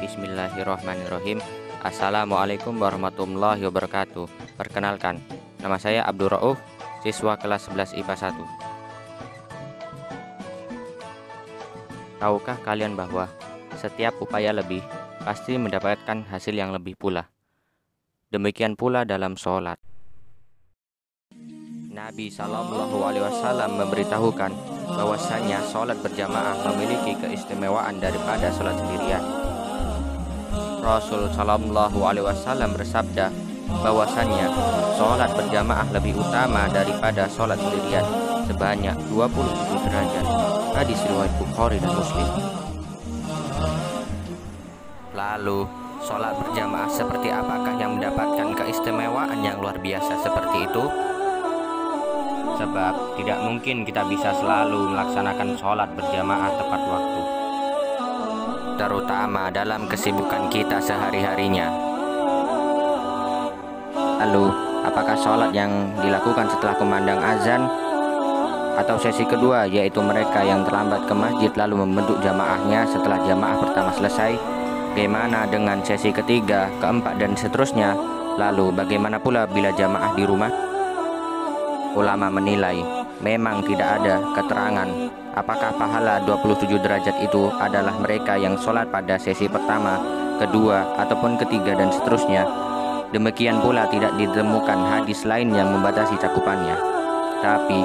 Bismillahirrahmanirrahim. Assalamualaikum warahmatullahi wabarakatuh. Perkenalkan, nama saya Abdul Rauf, siswa kelas 11 IPA 1. Tahukah kalian bahwa setiap upaya lebih pasti mendapatkan hasil yang lebih pula? Demikian pula dalam sholat. Nabi SAW memberitahukan bahwasanya sholat berjamaah memiliki keistimewaan daripada sholat sendirian. Rasul SAW bersabda bahwasanya sholat berjamaah lebih utama daripada sholat sendirian sebanyak 27 derajat. Hadis riwayat Bukhari dan Muslim. Lalu, sholat berjamaah seperti apakah yang mendapatkan keistimewaan yang luar biasa seperti itu? Sebab tidak mungkin kita bisa selalu melaksanakan sholat berjamaah tepat waktu, terutama dalam kesibukan kita sehari-harinya. Lalu, apakah sholat yang dilakukan setelah kumandang azan atau sesi kedua, yaitu mereka yang terlambat ke masjid lalu membentuk jamaahnya setelah jamaah pertama selesai? Bagaimana dengan sesi ketiga, keempat, dan seterusnya? Lalu, bagaimana pula bila jamaah di rumah? Ulama menilai memang tidak ada keterangan apakah pahala 27 derajat itu adalah mereka yang sholat pada sesi pertama, kedua, ataupun ketiga, dan seterusnya. Demikian pula tidak ditemukan hadis lain yang membatasi cakupannya. Tapi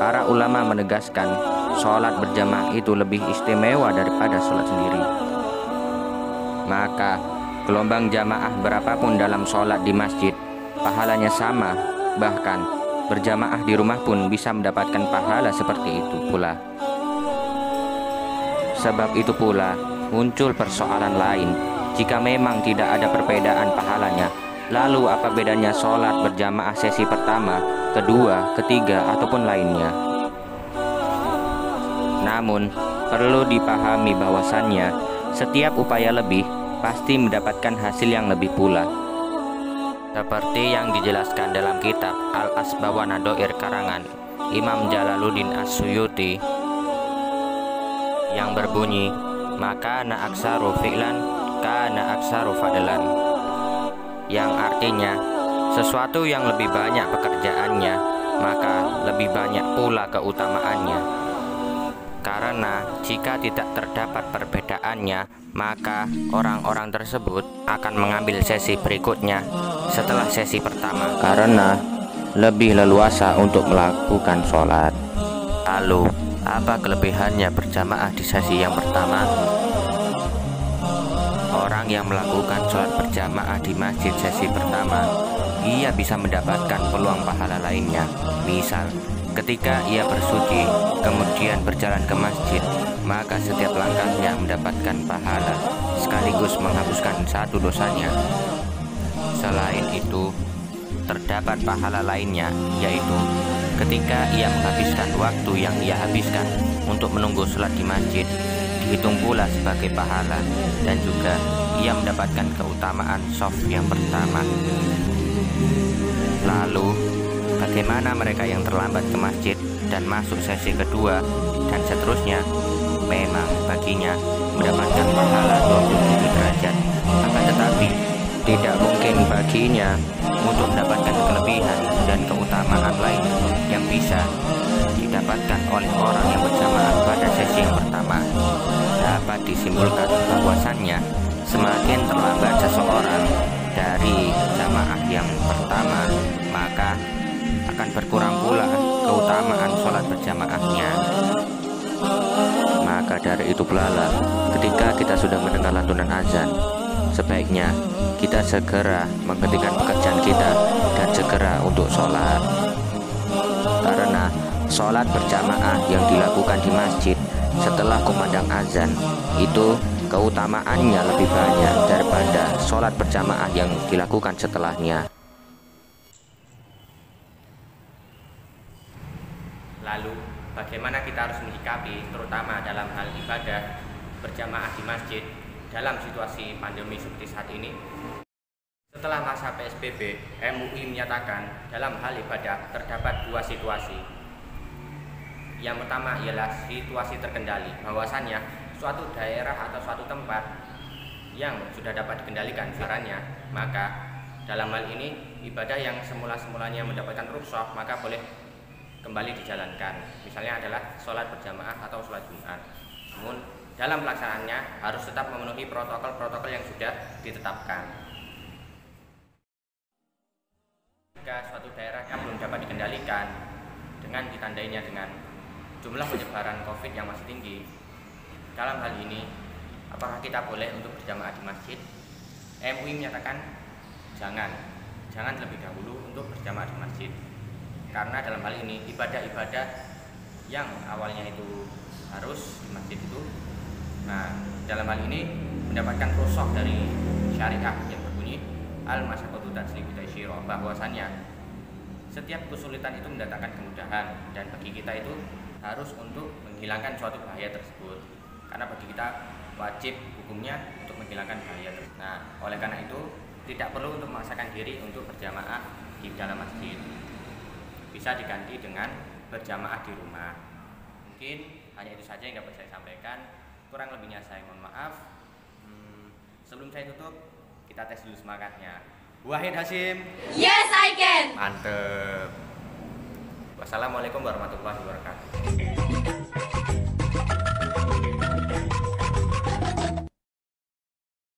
para ulama menegaskan sholat berjamaah itu lebih istimewa daripada sholat sendiri. Maka gelombang jamaah berapapun dalam sholat di masjid pahalanya sama, bahkan berjamaah di rumah pun bisa mendapatkan pahala seperti itu pula. Sebab itu pula muncul persoalan lain. Jika memang tidak ada perbedaan pahalanya, lalu apa bedanya sholat berjamaah sesi pertama, kedua, ketiga, ataupun lainnya? Namun perlu dipahami bahwasannya setiap upaya lebih pasti mendapatkan hasil yang lebih pula. Seperti yang dijelaskan dalam kitab Al-Asbab wa Nadhair karangan Imam Jalaluddin As-Suyuti yang berbunyi, maka na aksaru fi'lan kana aksaru fadlan, yang artinya sesuatu yang lebih banyak pekerjaannya maka lebih banyak pula keutamaannya. Karena jika tidak terdapat perbedaannya, maka orang-orang tersebut akan mengambil sesi berikutnya setelah sesi pertama karena lebih leluasa untuk melakukan sholat. Lalu, apa kelebihannya berjamaah di sesi yang pertama? Orang yang melakukan sholat berjamaah di masjid sesi pertama, ia bisa mendapatkan peluang pahala lainnya. Misal, ketika ia bersuci, kemudian berjalan ke masjid, maka setiap langkahnya mendapatkan pahala, sekaligus menghapuskan satu dosanya. Selain itu, terdapat pahala lainnya, yaitu ketika ia menghabiskan waktu yang ia habiskan untuk menunggu sholat di masjid, dihitung pula sebagai pahala, dan juga ia mendapatkan keutamaan shaf yang pertama. Lalu, bagaimana mereka yang terlambat ke masjid dan masuk sesi kedua dan seterusnya? Memang baginya mendapatkan pahala 27 derajat. Akan tetapi tidak mungkin baginya untuk mendapatkan kelebihan dan keutamaan lain yang bisa didapatkan oleh orang yang berjamaah pada sesi yang pertama. Dapat disimpulkan bahwasannya semakin terlambat seseorang dari jamaah yang pertama, maka akan berkurang pula keutamaan sholat berjamaahnya. Maka dari itu pula ketika kita sudah mendengar lantunan azan, sebaiknya kita segera menghentikan pekerjaan kita dan segera untuk sholat. Karena sholat berjamaah yang dilakukan di masjid setelah kumandang azan itu keutamaannya lebih banyak daripada sholat berjamaah yang dilakukan setelahnya. Lalu, bagaimana kita harus menyikapi terutama dalam hal ibadah berjamaah di masjid dalam situasi pandemi seperti saat ini? Setelah masa PSBB, MUI menyatakan dalam hal ibadah terdapat dua situasi. Yang pertama ialah situasi terkendali, bahwasannya suatu daerah atau suatu tempat yang sudah dapat dikendalikan sarannya, maka dalam hal ini ibadah yang semula-semulanya mendapatkan rukhsah maka boleh kembali dijalankan. Misalnya adalah sholat berjamaah atau sholat Jumat. Namun dalam pelaksanaannya harus tetap memenuhi protokol-protokol yang sudah ditetapkan. Jika suatu daerahnya belum dapat dikendalikan dengan ditandainya dengan jumlah penyebaran COVID yang masih tinggi, dalam hal ini apakah kita boleh untuk berjamaah di masjid? MUI menyatakan jangan terlebih dahulu untuk berjamaah di masjid, karena dalam hal ini ibadah-ibadah yang awalnya itu harus di masjid itu, nah dalam hal ini mendapatkan rukhsah dari syariah yang berbunyi al-masyaqqatu tajlibu taysyiran, bahwasannya setiap kesulitan itu mendatangkan kemudahan, dan bagi kita itu harus untuk menghilangkan suatu bahaya tersebut, karena bagi kita wajib hukumnya untuk menghilangkan bahaya tersebut. Nah, oleh karena itu tidak perlu untuk memaksakan diri untuk berjamaah di dalam masjid, bisa diganti dengan berjamaah di rumah. Mungkin hanya itu saja yang dapat saya sampaikan, kurang lebihnya saya mohon maaf. Sebelum saya tutup, kita tes dulu semangatnya. Wahid Hasyim. Yes, I can. Mantep. Wassalamualaikum warahmatullahi wabarakatuh.